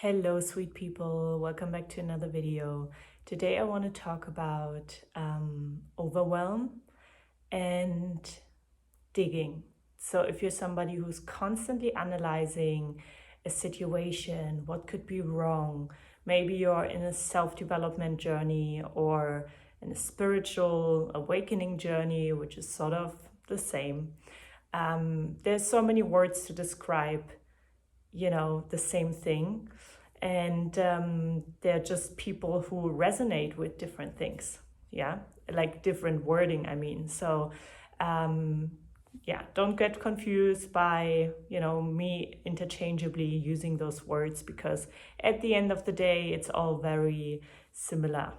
Hello, sweet people. Welcome back to another video. Today I want to talk about overwhelm and digging. So if you're somebody who's constantly analyzing a situation, what could be wrong, maybe you're in a self-development journey or in a spiritual awakening journey, which is sort of the same. There's so many words to describe the same thing, and they're just people who resonate with different things, like different wording, so don't get confused by me interchangeably using those words, because at the end of the day it's all very similar,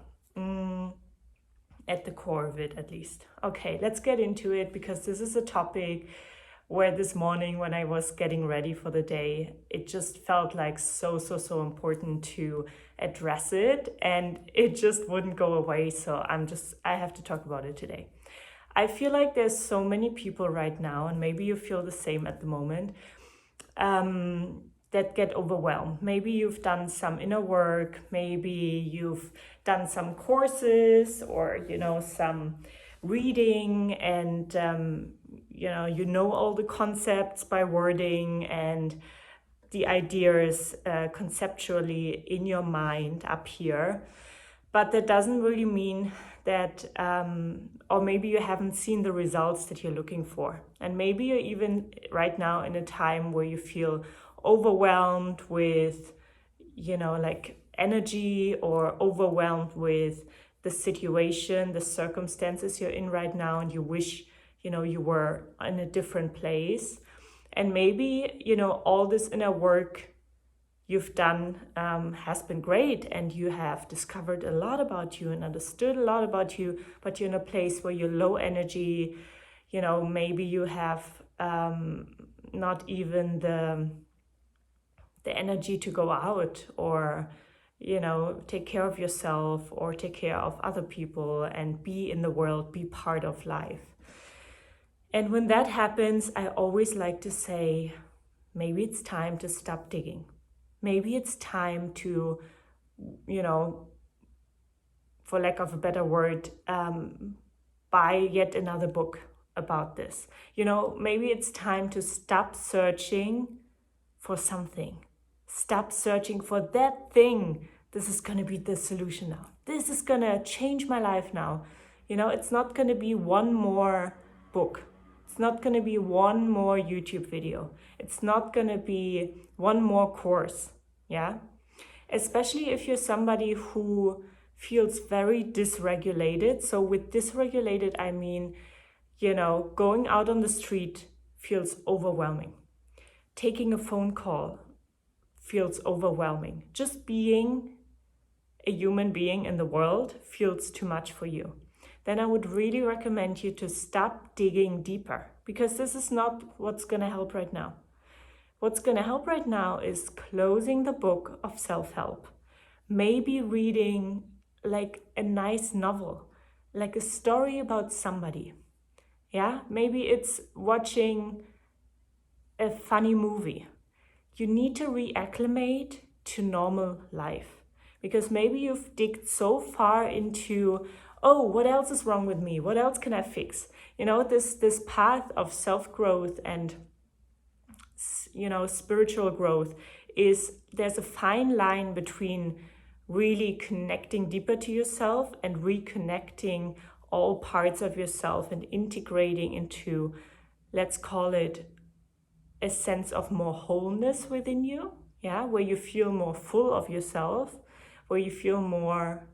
at the core of it at least. Okay, let's get into it, because this is a topic where this morning when I was getting ready for the day, it just felt like so important to address it, and it just wouldn't go away. So I have to talk about it today. I feel like there's so many people right now, and maybe you feel the same at the moment, that get overwhelmed. Maybe you've done some inner work, maybe you've done some courses or some reading, and you know all the concepts by wording and the ideas conceptually in your mind up here, but that doesn't really mean that or maybe you haven't seen the results that you're looking for, and maybe you're even right now in a time where you feel overwhelmed with like energy, or overwhelmed with the situation, the circumstances you're in right now, and you wish you were in a different place. And maybe all this inner work you've done has been great, and you have discovered a lot about you and understood a lot about you, but you're in a place where you're low energy. Maybe you have not even the energy to go out, or take care of yourself, or take care of other people, and be in the world, be part of life. And when that happens, I always like to say, maybe it's time to stop digging. Maybe it's time to, for lack of a better word, buy yet another book about this. Maybe it's time to stop searching for something. Stop searching for that thing. This is going to be the solution now. This is going to change my life now. It's not going to be one more book. It's not going to be one more YouTube video. It's not going to be one more course. Yeah. Especially if you're somebody who feels very dysregulated. So with dysregulated, I mean, going out on the street feels overwhelming. Taking a phone call feels overwhelming. Just being a human being in the world feels too much for you. Then I would really recommend you to stop digging deeper, because this is not what's going to help right now. What's going to help right now is closing the book of self-help. Maybe reading like a nice novel, like a story about somebody. Yeah, maybe it's watching a funny movie. You need to reacclimate to normal life, because maybe you've digged so far into, oh, what else is wrong with me? What else can I fix? This path of self-growth and spiritual growth there's a fine line between really connecting deeper to yourself and reconnecting all parts of yourself and integrating into, let's call it, a sense of more wholeness within you, where you feel more full of yourself, where you feel more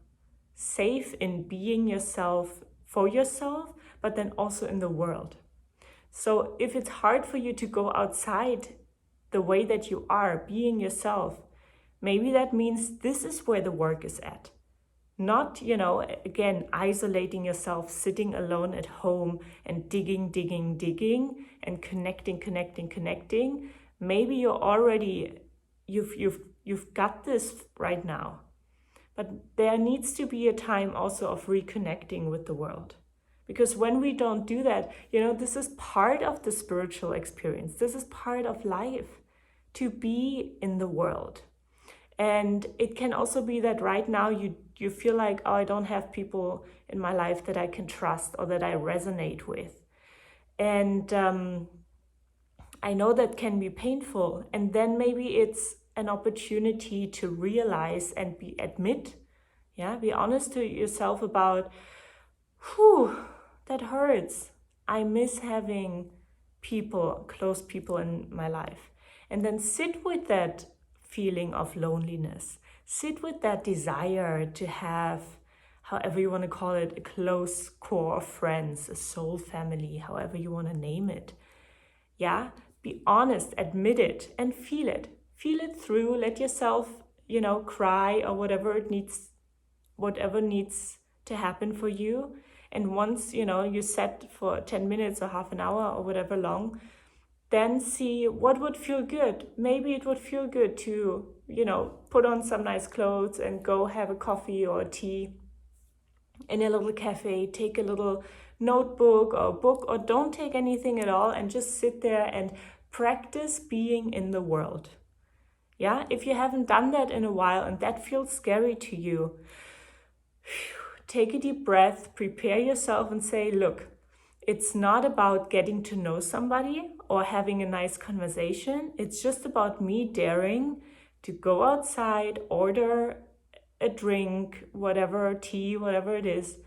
safe in being yourself for yourself, but then also in the world. So if it's hard for you to go outside the way that you are, being yourself, maybe that means this is where the work is at. Not, again, isolating yourself, sitting alone at home and digging and connecting. Maybe you've got this right now. But there needs to be a time also of reconnecting with the world. Because when we don't do that, this is part of the spiritual experience. This is part of life, to be in the world. And it can also be that right now you feel like, oh, I don't have people in my life that I can trust or that I resonate with. And I know that can be painful. And then maybe it's an opportunity to realize and be honest to yourself about, whew, that hurts. I miss having close people in my life. And then sit with that feeling of loneliness. Sit with that desire to have, however you want to call it, a close core of friends, a soul family, however you want to name it. Yeah, be honest, admit it, and feel it. Feel it through. Let yourself, cry or whatever needs to happen for you. And once, you set for 10 minutes or half an hour or whatever long, then see what would feel good. Maybe it would feel good to, put on some nice clothes and go have a coffee or a tea in a little cafe, take a little notebook or book, or don't take anything at all and just sit there and practice being in the world. Yeah, if you haven't done that in a while and that feels scary to you, take a deep breath, prepare yourself and say, look, it's not about getting to know somebody or having a nice conversation. It's just about me daring to go outside, order a drink, whatever, tea, whatever it is,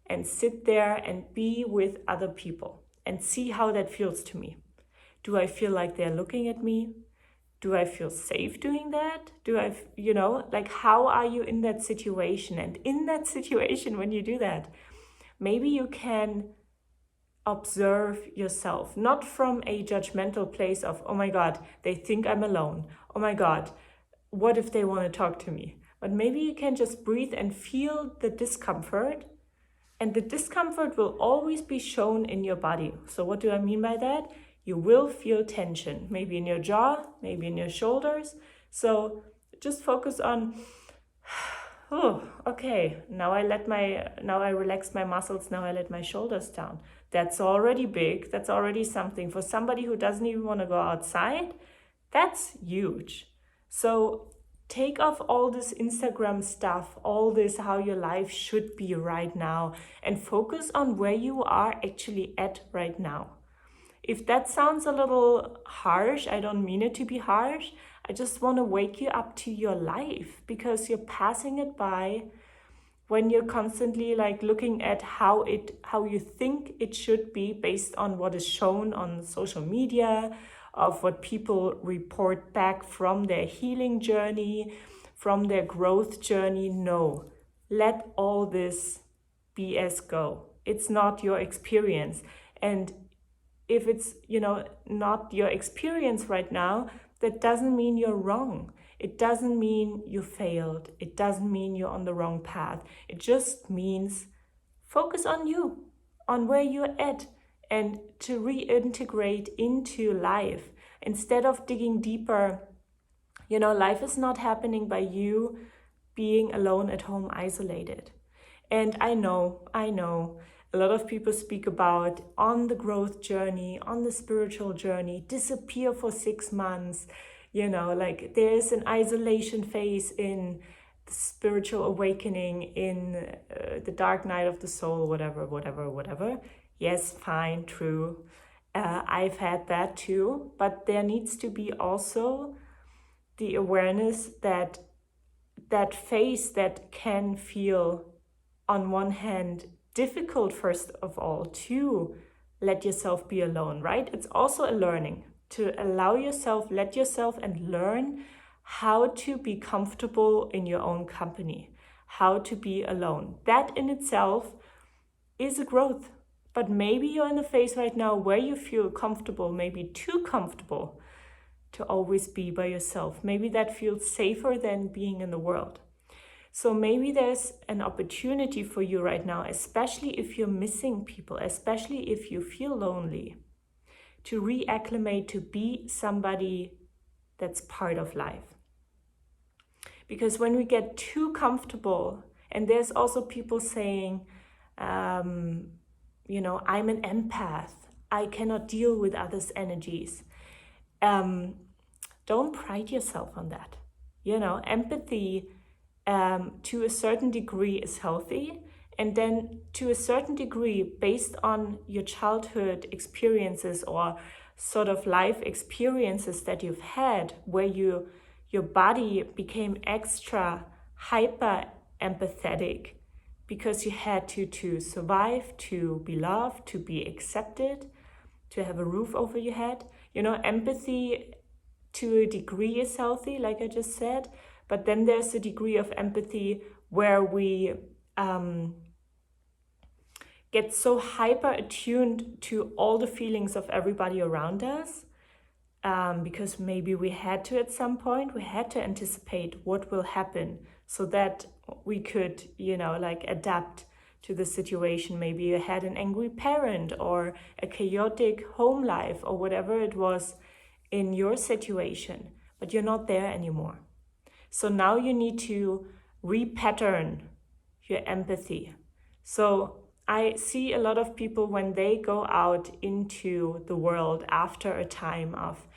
and sit there and be with other people and see how that feels to me. Do I feel like they're looking at me? Do I feel safe doing that? Do I, how are you in that situation? And in that situation, when you do that, maybe you can observe yourself, not from a judgmental place of, oh my God, they think I'm alone. Oh my God, what if they want to talk to me? But maybe you can just breathe and feel the discomfort. And the discomfort will always be shown in your body. So what do I mean by that? You will feel tension, maybe in your jaw, maybe in your shoulders. So just focus on, oh, okay, now I relax my muscles, now I let my shoulders down. That's already big, that's already something. For somebody who doesn't even want to go outside, that's huge. So take off all this Instagram stuff, all this how your life should be right now, and focus on where you are actually at right now. If that sounds a little harsh, I don't mean it to be harsh. I just want to wake you up to your life, because you're passing it by when you're constantly looking at how you think it should be based on what is shown on social media, of what people report back from their healing journey, from their growth journey. No, let all this BS go. It's not your experience. And if it's, not your experience right now, that doesn't mean you're wrong. It doesn't mean you failed. It doesn't mean you're on the wrong path. It just means focus on you, on where you're at, and to reintegrate into life instead of digging deeper. Life is not happening by you being alone at home, isolated. And I know, a lot of people speak about on the growth journey, on the spiritual journey, disappear for 6 months. There's an isolation phase in the spiritual awakening, in the dark night of the soul, whatever. Yes, fine, true. I've had that too, but there needs to be also the awareness that that phase that can feel, on one hand, difficult, first of all, to let yourself be alone, right? It's also a learning to allow yourself, let yourself, and learn how to be comfortable in your own company, how to be alone. That in itself is a growth. But maybe you're in a phase right now where you feel comfortable, maybe too comfortable to always be by yourself. Maybe that feels safer than being in the world. So maybe there's an opportunity for you right now, especially if you're missing people, especially if you feel lonely, to reacclimate to be somebody that's part of life. Because when we get too comfortable, and there's also people saying, I'm an empath, I cannot deal with others' energies. Don't pride yourself on that. Empathy to a certain degree is healthy. And then to a certain degree, based on your childhood experiences or sort of life experiences that you've had, where your body became extra hyper empathetic because you had to survive, to be loved, to be accepted, to have a roof over your head. Empathy to a degree is healthy, like I just said, but then there's a degree of empathy where we get so hyper attuned to all the feelings of everybody around us, because maybe we had to, at some point, we had to anticipate what will happen so that we could, adapt to the situation. Maybe you had an angry parent or a chaotic home life or whatever it was in your situation, but you're not there anymore. So now you need to repattern your empathy. So I see a lot of people when they go out into the world after a time of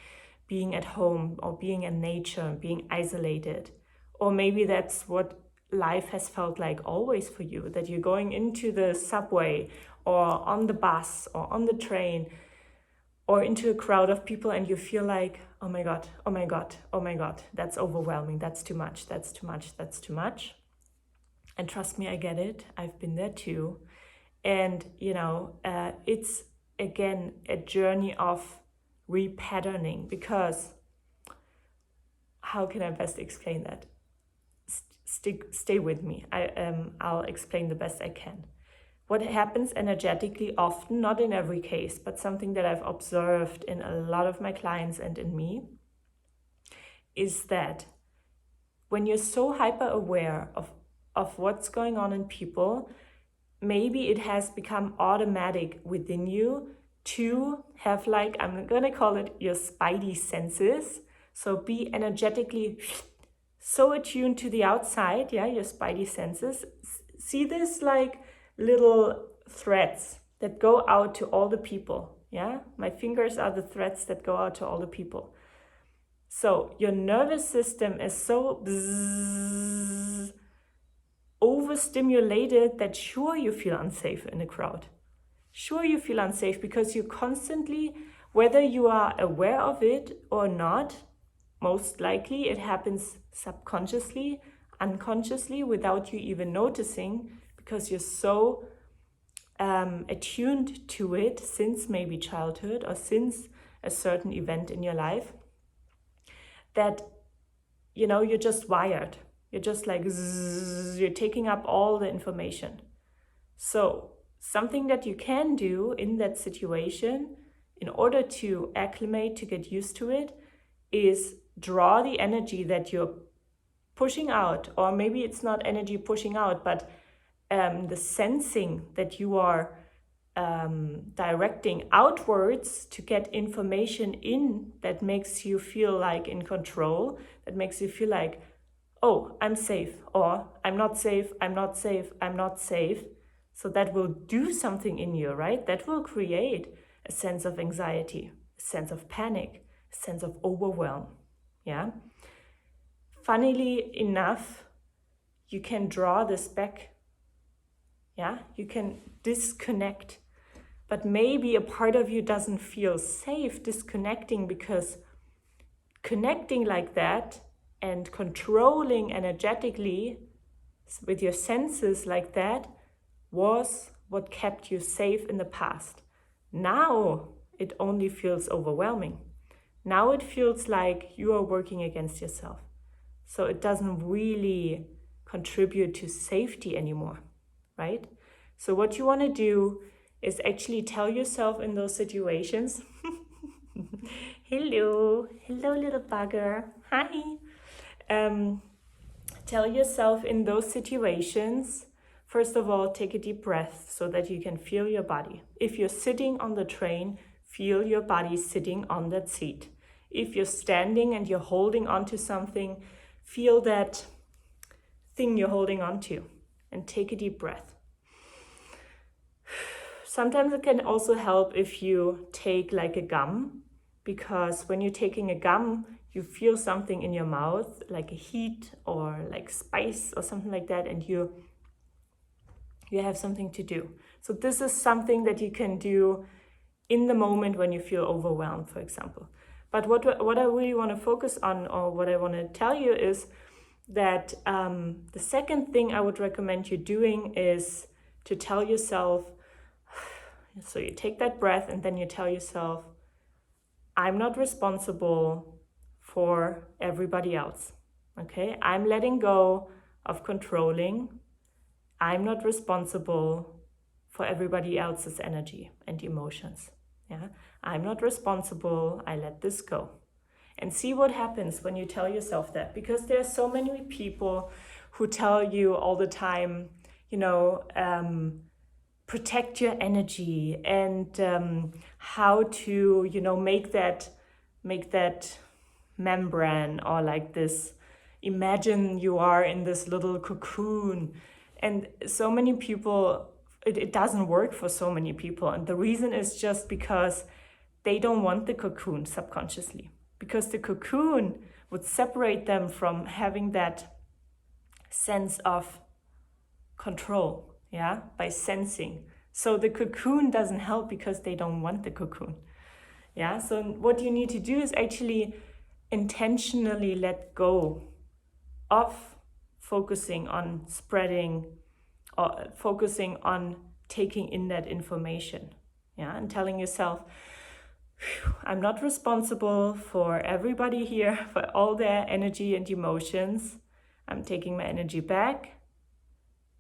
being at home or being in nature, being isolated, or maybe that's what life has felt like always for you, that you're going into the subway or on the bus or on the train or into a crowd of people and you feel like, oh my God, oh my God, oh my God, that's overwhelming, that's too much, that's too much, that's too much. And trust me, I get it. I've been there too. And, it's, again, a journey of repatterning, because how can I best explain that? Stay with me. I'll explain the best I can. What happens energetically often, not in every case, but something that I've observed in a lot of my clients and in me, is that when you're so hyper aware of what's going on in people, maybe it has become automatic within you to have, like, I'm gonna call it your spidey senses. So be energetically so attuned to the outside, your spidey senses. See this like little threads that go out to all the people, My fingers are the threads that go out to all the people. So your nervous system is so overstimulated that sure you feel unsafe in a crowd. Sure you feel unsafe because you constantly, whether you are aware of it or not, most likely it happens subconsciously, unconsciously, without you even noticing, because you're so attuned to it since maybe childhood or since a certain event in your life, that you're just wired. You're just like zzz, you're taking up all the information. So something that you can do in that situation in order to acclimate, to get used to it, is draw the energy that you're pushing out, or maybe it's not energy pushing out, but the sensing that you are directing outwards to get information in that makes you feel like in control, that makes you feel like, oh, I'm safe, or I'm not safe, I'm not safe, I'm not safe. So that will do something in you, right? That will create a sense of anxiety, a sense of panic, a sense of overwhelm, Funnily enough, you can draw this back, You can disconnect, but maybe a part of you doesn't feel safe disconnecting, because connecting like that and controlling energetically with your senses like that was what kept you safe in the past. Now it only feels overwhelming. Now it feels like you are working against yourself. So it doesn't really contribute to safety anymore, right? So what you want to do is actually tell yourself in those situations, hello little bugger, hi. Tell yourself in those situations, first of all, take a deep breath so that you can feel your body. If you're sitting on the train, feel your body sitting on that seat. If you're standing and you're holding onto something, feel that thing you're holding onto, and take a deep breath. Sometimes it can also help if you take like a gum, because when you're taking a gum, you feel something in your mouth, like a heat or like spice or something like that, and you have something to do. So this is something that you can do in the moment when you feel overwhelmed, for example. But what I really want to focus on, or what I want to tell you, is that the second thing I would recommend you doing is to tell yourself, so you take that breath and then you tell yourself, I'm not responsible for everybody else. Okay, I'm letting go of controlling. I'm not responsible for everybody else's energy and emotions. Yeah, I'm not responsible. I let this go. And see what happens when you tell yourself that, because there are so many people who tell you all the time, protect your energy and how to, make that membrane, or like this, imagine you are in this little cocoon. And so many people, it doesn't work for so many people. And the reason is just because they don't want the cocoon subconsciously, because the cocoon would separate them from having that sense of control, by sensing. So the cocoon doesn't help because they don't want the cocoon. So what you need to do is actually intentionally let go of focusing on spreading, or focusing on taking in that information, and telling yourself, I'm not responsible for everybody here, for all their energy and emotions. I'm taking my energy back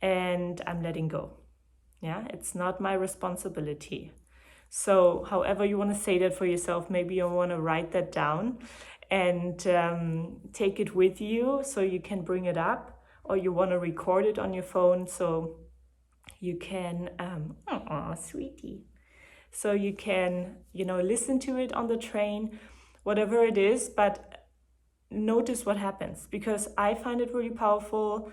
and I'm letting go. It's not my responsibility. So however you want to say that for yourself, maybe you want to write that down and take it with you so you can bring it up, or you want to record it on your phone so you can, sweetie. So you can, listen to it on the train, whatever it is, but notice what happens, because I find it really powerful.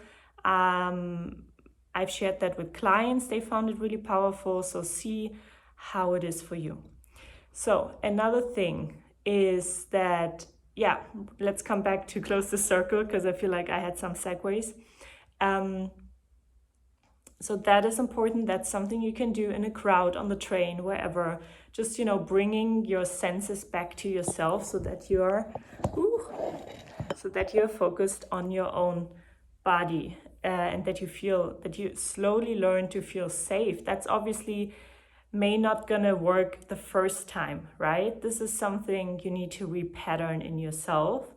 I've shared that with clients. They found it really powerful. So see how it is for you. So another thing is that, let's come back to close the circle, because I feel like I had some segues. So that is important. That's something you can do in a crowd, on the train, wherever. Just, bringing your senses back to yourself so that you're focused on your own body, and that you slowly learn to feel safe. That's obviously may not gonna work the first time, right? This is something you need to repattern in yourself.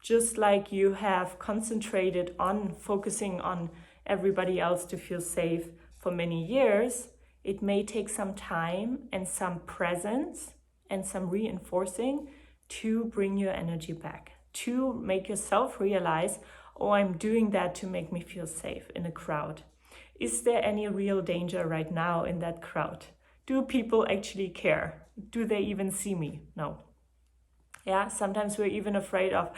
Just like you have concentrated on focusing on everybody else to feel safe for many years, it may take some time and some presence and some reinforcing to bring your energy back, to make yourself realize, oh, I'm doing that to make me feel safe in a crowd. Is there any real danger right now in that crowd? Do people actually care? Do they even see me? No. Sometimes we're even afraid of,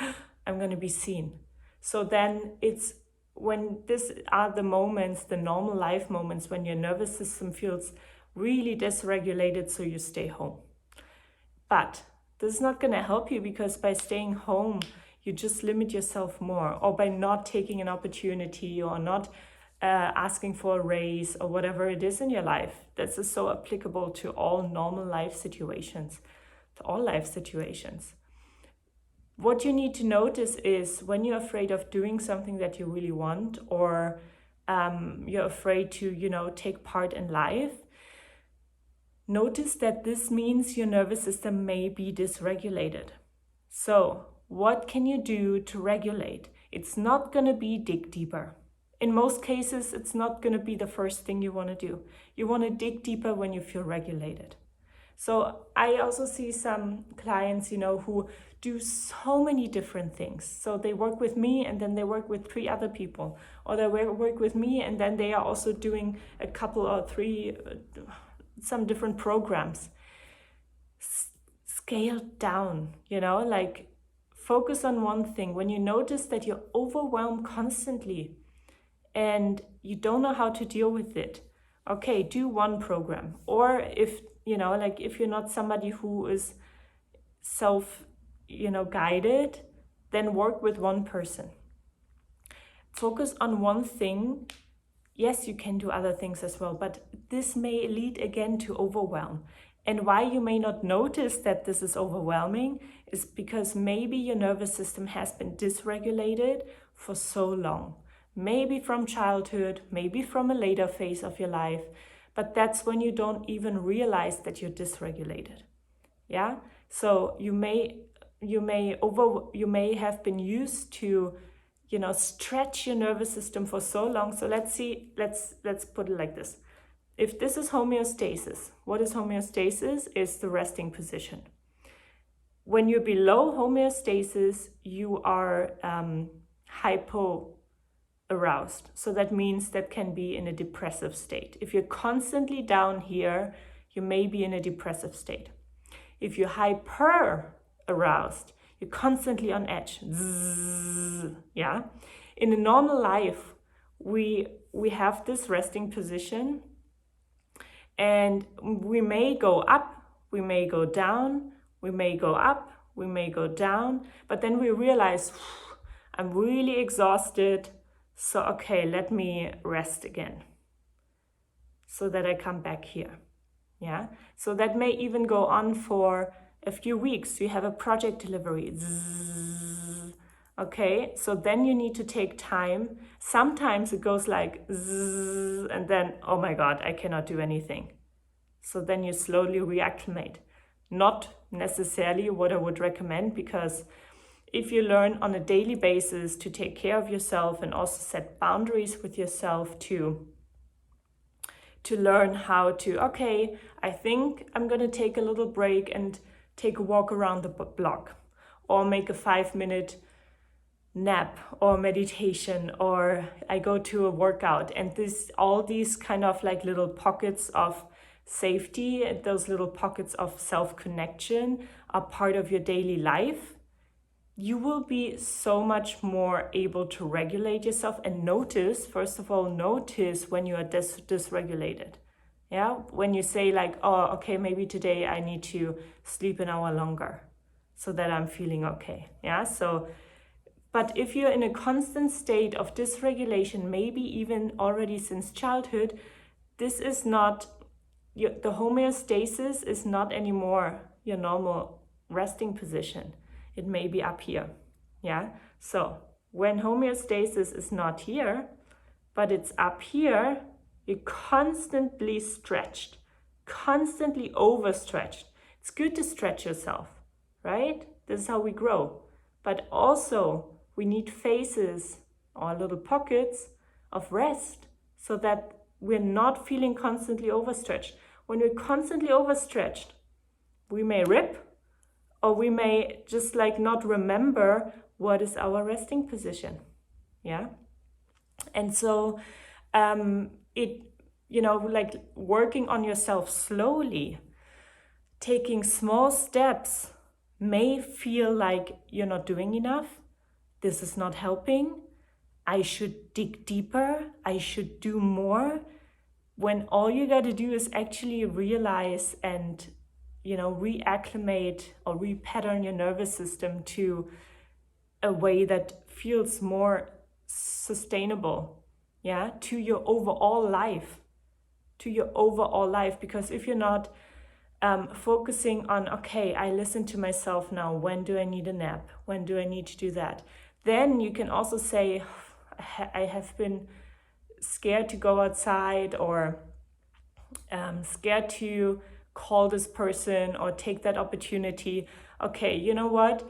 I'm going to be seen. So then it's when these are the moments, the normal life moments, when your nervous system feels really dysregulated, so you stay home. But this is not going to help you, because by staying home, you just limit yourself more, or by not taking an opportunity, or not asking for a raise, or whatever it is in your life. This is so applicable to all normal life situations, to all life situations. What you need to notice is when you're afraid of doing something that you really want, or you're afraid to, take part in life, notice that this means your nervous system may be dysregulated. So what can you do to regulate? It's not going to be dig deeper. In most cases, it's not going to be the first thing you want to do. You want to dig deeper when you feel regulated. So I also see some clients, who do so many different things. So they work with me and then they work with 3 other people, or they work with me and then they are also doing a couple or 3, some different programs. Scale down, like focus on one thing. When you notice that you're overwhelmed constantly and you don't know how to deal with it, okay, do one program. Or if if you're not somebody who is self guided, then work with one person. Focus on one thing. Yes, you can do other things as well, but this may lead again to overwhelm. And why you may not notice that this is overwhelming is because maybe your nervous system has been dysregulated for so long. Maybe from childhood, maybe from a later phase of your life, but that's when you don't even realize that you're dysregulated. Yeah? So you may have been used to, stretch your nervous system for so long. So let's put it like this. If this is homeostasis, what is homeostasis? It's the resting position. When you're below homeostasis, you are hypo-aroused. So that means that can be in a depressive state. If you're constantly down here, you may be in a depressive state. If you're hyper-aroused, you're constantly on edge. Zzz, yeah? In a normal life, we have this resting position, and we may go up, we may go down, we may go up, we may go down, but then we realize, I'm really exhausted, so okay, let me rest again so that I come back here. Yeah, so that may even go on for a few weeks. You have a project delivery. Zzz. Okay, so then you need to take time. Sometimes it goes like zzz, and then, oh my God, I cannot do anything. So then you slowly reacclimate. Not necessarily what I would recommend, because if you learn on a daily basis to take care of yourself and also set boundaries with yourself to learn how to, okay, I think I'm going to take a little break and take a walk around the block, or make a 5-minute nap or meditation, or I go to a workout. And all these kind of like little pockets of safety, those little pockets of self-connection are part of your daily life. You will be so much more able to regulate yourself and notice, first of all, notice when you are dysregulated. Yeah, when you say like, oh, okay, maybe today I need to sleep an hour longer so that I'm feeling okay. Yeah, so, but if you're in a constant state of dysregulation, maybe even already since childhood, this is not, the homeostasis is not anymore your normal resting position. It may be up here, yeah? So when homeostasis is not here, but it's up here, you're constantly stretched, constantly overstretched. It's good to stretch yourself, right? This is how we grow. But also we need phases or little pockets of rest so that we're not feeling constantly overstretched. When we're constantly overstretched, we may rip, or we may just like not remember what is our resting position. Yeah. And so like working on yourself slowly, taking small steps may feel like you're not doing enough. This is not helping. I should dig deeper. I should do more. When all you got to do is actually realize and reacclimate or repattern your nervous system to a way that feels more sustainable, yeah, to your overall life, because if you're not focusing on, okay, I listen to myself now, when do I need a nap, when do I need to do that, then you can also say, I have been scared to go outside, or scared to call this person or take that opportunity. Okay, you know what?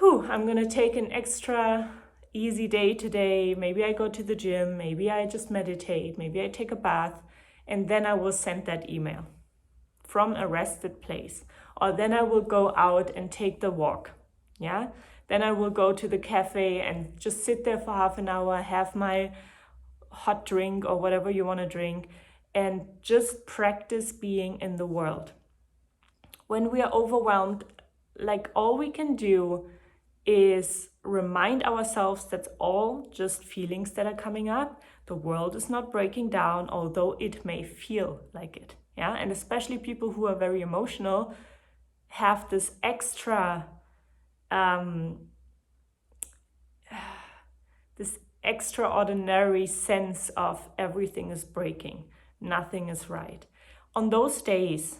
I'm gonna take an extra easy day today. Maybe I go to the gym, maybe I just meditate, maybe I take a bath, and then I will send that email from a rested place. Or then I will go out and take the walk. Yeah? Then I will go to the cafe and just sit there for half an hour, have my hot drink or whatever you want to drink, and just practice being in the world. When we are overwhelmed, like all we can do is remind ourselves that's all just feelings that are coming up. The world is not breaking down, although it may feel like it. Yeah, and especially people who are very emotional have this extra this extraordinary sense of everything is breaking, nothing is right. On those days,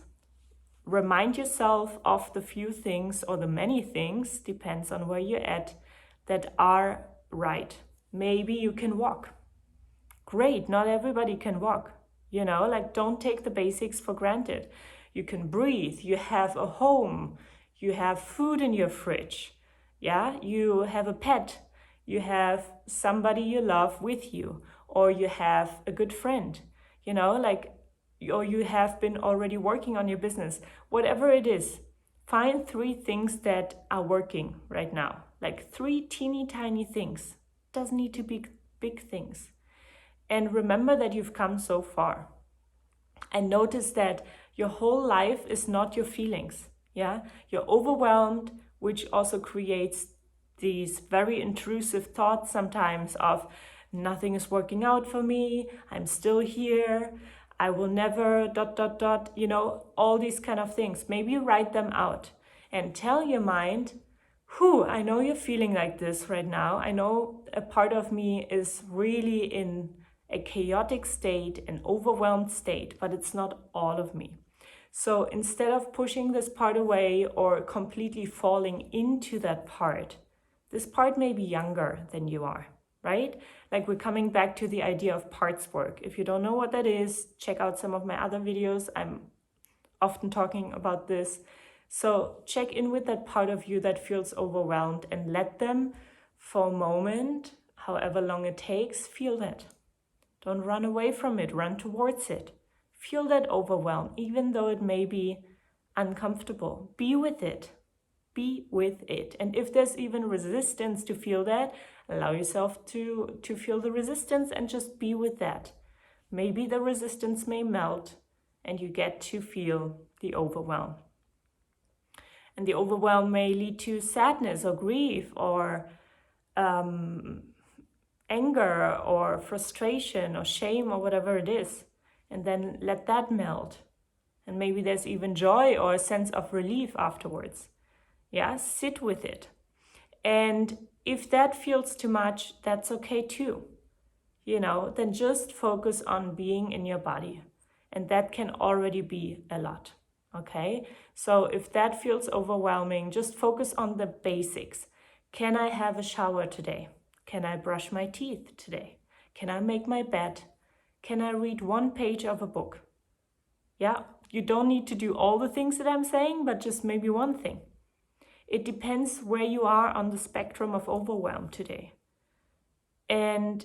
remind yourself of the few things or the many things, depends on where you're at, that are right. Maybe you can walk. Great, not everybody can walk. Like, don't take the basics for granted. You can breathe, you have a home, you have food in your fridge, you have a pet, you have somebody you love with you, or you have a good friend, or you have been already working on your business. Whatever it is, find 3 things that are working right now, like 3 teeny tiny things. Doesn't need to be big things. And remember that you've come so far. And notice that your whole life is not your feelings. You're overwhelmed, which also creates these very intrusive thoughts sometimes of nothing is working out for me, I'm still here, I will never ... all these kind of things. Maybe write them out and tell your mind, I know you're feeling like this right now. I know a part of me is really in a chaotic state, an overwhelmed state, but it's not all of me. So instead of pushing this part away or completely falling into that part, this part may be younger than you are, right? Like, we're coming back to the idea of parts work. If you don't know what that is, check out some of my other videos. I'm often talking about this. So check in with that part of you that feels overwhelmed and let them, for a moment, however long it takes, feel that. Don't run away from it, run towards it. Feel that overwhelm, even though it may be uncomfortable. Be with it. Be with it. And if there's even resistance to feel that, allow yourself to feel the resistance and just be with that. Maybe the resistance may melt and you get to feel the overwhelm. And the overwhelm may lead to sadness or grief or anger or frustration or shame or whatever it is. And then let that melt. And maybe there's even joy or a sense of relief afterwards. Sit with it. And if that feels too much, that's okay too. Then just focus on being in your body. And that can already be a lot. Okay? So if that feels overwhelming, just focus on the basics. Can I have a shower today? Can I brush my teeth today? Can I make my bed? Can I read 1 page of a book? You don't need to do all the things that I'm saying, but just maybe one thing. It depends where you are on the spectrum of overwhelm today. And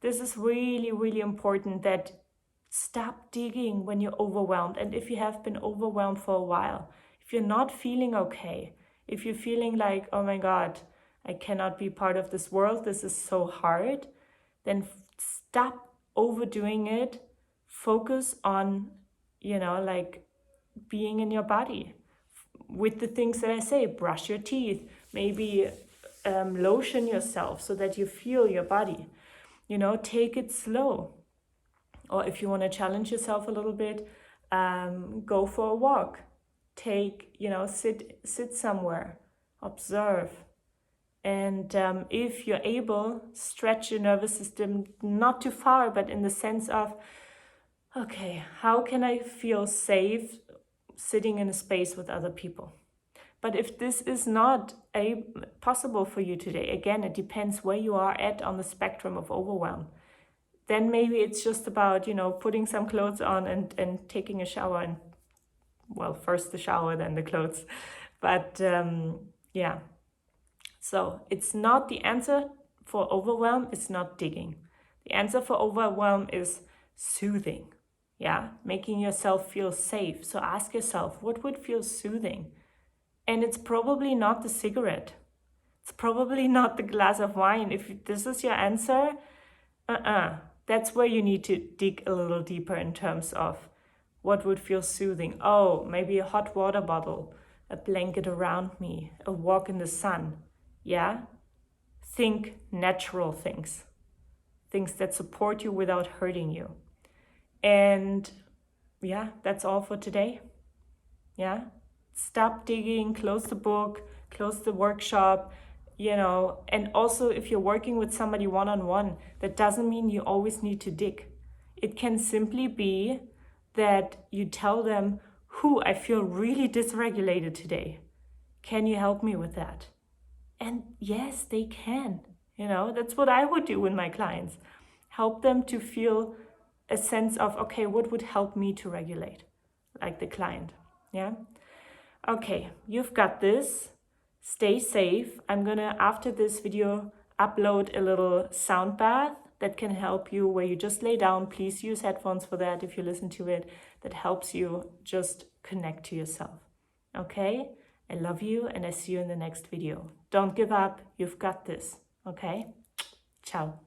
this is really, really important, that stop digging when you're overwhelmed. And if you have been overwhelmed for a while, if you're not feeling okay, if you're feeling like, oh my God, I cannot be part of this world, this is so hard, then stop overdoing it. Focus on, being in your body with the things that I say. Brush your teeth, maybe lotion yourself so that you feel your body. Take it slow. Or if you want to challenge yourself a little bit, go for a walk. Sit somewhere, observe. And if you're able, stretch your nervous system, not too far, but in the sense of, okay, how can I feel safe sitting in a space with other people? But if this is not possible for you today, again, it depends where you are at on the spectrum of overwhelm. Then maybe it's just about, putting some clothes on and taking a shower. And, well, first the shower, then the clothes. But So it's not the answer for overwhelm, it's not digging. The answer for overwhelm is soothing. Making yourself feel safe. So ask yourself, what would feel soothing? And it's probably not the cigarette. It's probably not the glass of wine. If this is your answer, that's where you need to dig a little deeper in terms of what would feel soothing. Oh, maybe a hot water bottle, a blanket around me, a walk in the sun. Think natural things. Things that support you without hurting you. And that's all for today. Stop digging, close the book, close the workshop. you know, and also if you're working with somebody one-on-one, that doesn't mean you always need to dig. It can simply be that you tell them, I feel really dysregulated today. Can you help me with that? And yes, they can. You know, that's what I would do with my clients. Help them to feel a sense of, okay, what would help me to regulate, like the client. Yeah. Okay, you've got this. Stay safe. I'm gonna, after this video, upload a little sound bath that can help you, where you just lay down. Please use headphones for that if you listen to it. That helps you just connect to yourself. Okay? I love you, and I see you in the next video. Don't give up. You've got this. Okay? Ciao.